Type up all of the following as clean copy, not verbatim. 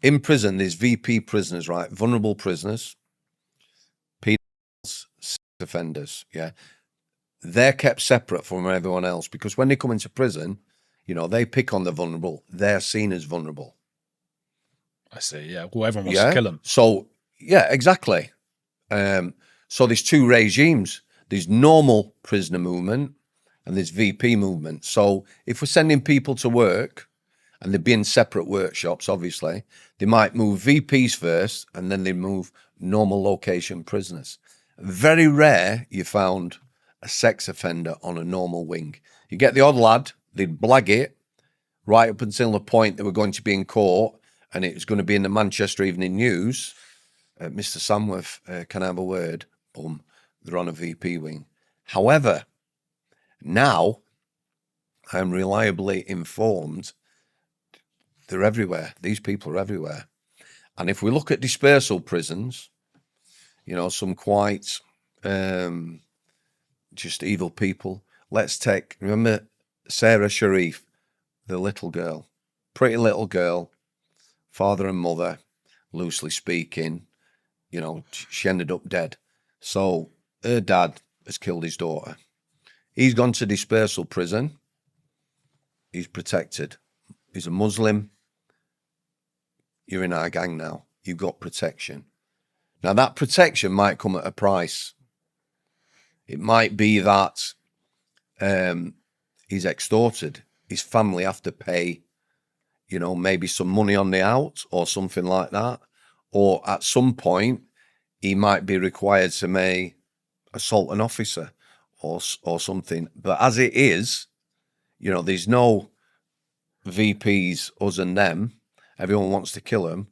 in prison, there's VP prisoners, right? Vulnerable prisoners, pedophiles, sex offenders, yeah. They're kept separate from everyone else because when they come into prison, they pick on the vulnerable. They're seen as vulnerable. I see, yeah. Well, everyone wants to kill them. So, yeah, exactly. So there's two regimes. There's normal prisoner movement and there's VP movement. So if we're sending people to work, and they'd be in separate workshops, obviously, they might move VPs first and then they move normal location prisoners. Very rare you found a sex offender on a normal wing. You get the odd lad, they'd blag it right up until the point they were going to be in court and it was going to be in the Manchester Evening News. Mr. Samworth, can I have a word? Boom, they're on a VP wing. However, now I'm reliably informed they're everywhere. These people are everywhere. And if we look at dispersal prisons, some quite just evil people. Let's remember Sarah Sharif, the little girl, pretty little girl, father and mother, loosely speaking, she ended up dead. So her dad has killed his daughter. He's gone to dispersal prison. He's protected. He's a Muslim. You're in our gang now. You've got protection. Now, that protection might come at a price. It might be that he's extorted. His family have to pay, maybe some money on the out or something like that. Or at some point, he might be required to may assault an officer or something. But as it is, there's no VPs, us and them. Everyone wants to kill them.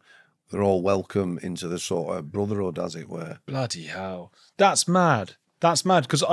They're all welcome into the sort of brotherhood, as it were. Bloody hell. That's mad. That's mad, because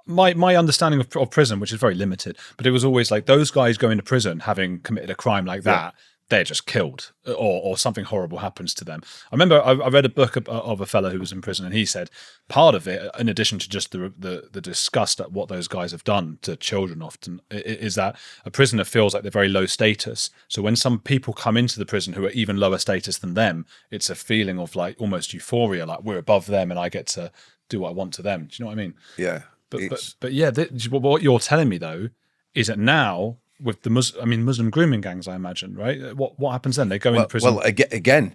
my understanding of prison, which is very limited, but it was always like those guys go into prison having committed a crime like that, they're just killed or something horrible happens to them. I remember I read a book of a fellow who was in prison, and he said part of it, in addition to just the disgust at what those guys have done to children often, is that a prisoner feels like they're very low status. So when some people come into the prison who are even lower status than them, it's a feeling of like almost euphoria, like we're above them and I get to do what I want to them. Do you know what I mean? Yeah. But yeah, what you're telling me though is that now with the Muslim grooming gangs, I imagine, right? What happens then? They go into prison. Well, again,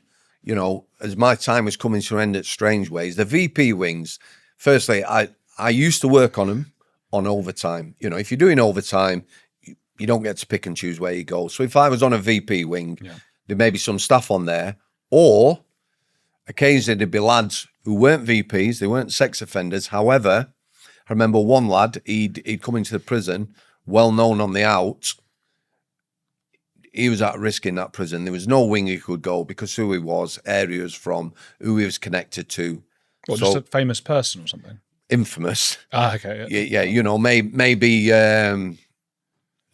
as my time was coming to an end at Strangeways, the VP wings. Firstly, I used to work on them on overtime. If you're doing overtime, you don't get to pick and choose where you go. So if I was on a VP wing, there may be some staff on there, or occasionally there'd be lads who weren't VPs, they weren't sex offenders. However, I remember one lad, he'd come into the prison, well known on the out. He was at risk in that prison. There was no wing he could go because who he was, areas from, who he was connected to. What, just a famous person or something? Infamous. Okay. Yeah, maybe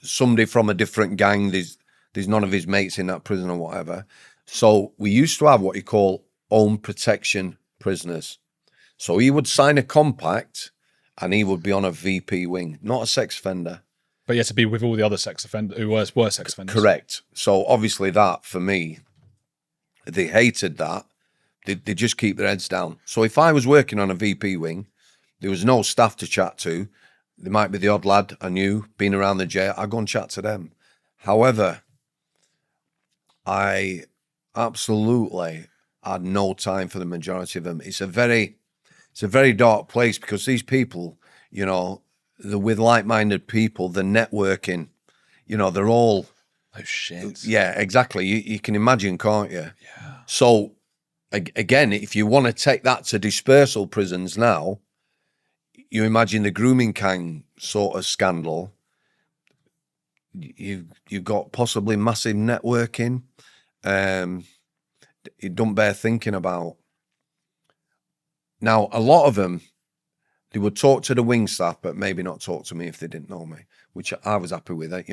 somebody from a different gang. There's none of his mates in that prison or whatever. So we used to have what you call own protection prisoners. So he would sign a compact and he would be on a VP wing, not a sex offender. But you had to be with all the other sex offenders who were sex offenders. Correct. So obviously that, for me, they hated that. They just keep their heads down. So if I was working on a VP wing, there was no staff to chat to. There might be the odd lad I knew, been around the jail. I'd go and chat to them. However, I absolutely had no time for the majority of them. It's a very dark place because these people, they're with like-minded people, they're networking, they're all... Oh, shit. Yeah, exactly. You can imagine, can't you? Yeah. So, again, if you want to take that to dispersal prisons now, you imagine the grooming gang sort of scandal, you've got possibly massive networking. It don't bear thinking about. Now, a lot of them, they would talk to the wing staff, but maybe not talk to me if they didn't know me, which I was happy with. I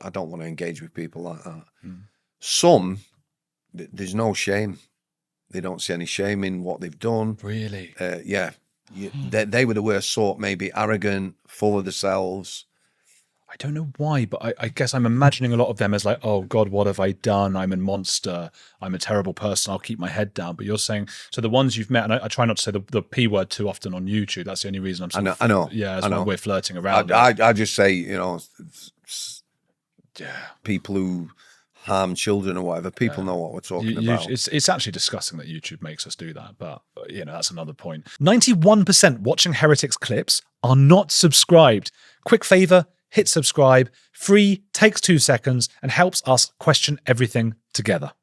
don't want to engage with people like that. Some, there's no shame. They don't see any shame in what they've done. Really? Yeah. They were the worst sort, maybe arrogant, full of themselves. I don't know why, but I guess I'm imagining a lot of them as like, oh God, what have I done? I'm a monster. I'm a terrible person. I'll keep my head down. But you're saying, so the ones you've met, and I try not to say the P word too often on YouTube. That's the only reason I'm I know. Yeah, that's I know. why we're flirting around. I just say, yeah, people who harm children or whatever, people know what we're talking about. It's actually disgusting that YouTube makes us do that, but that's another point. 91% watching Heretics clips are not subscribed. Quick favor, hit subscribe. Free, takes 2 seconds, and helps us question everything together.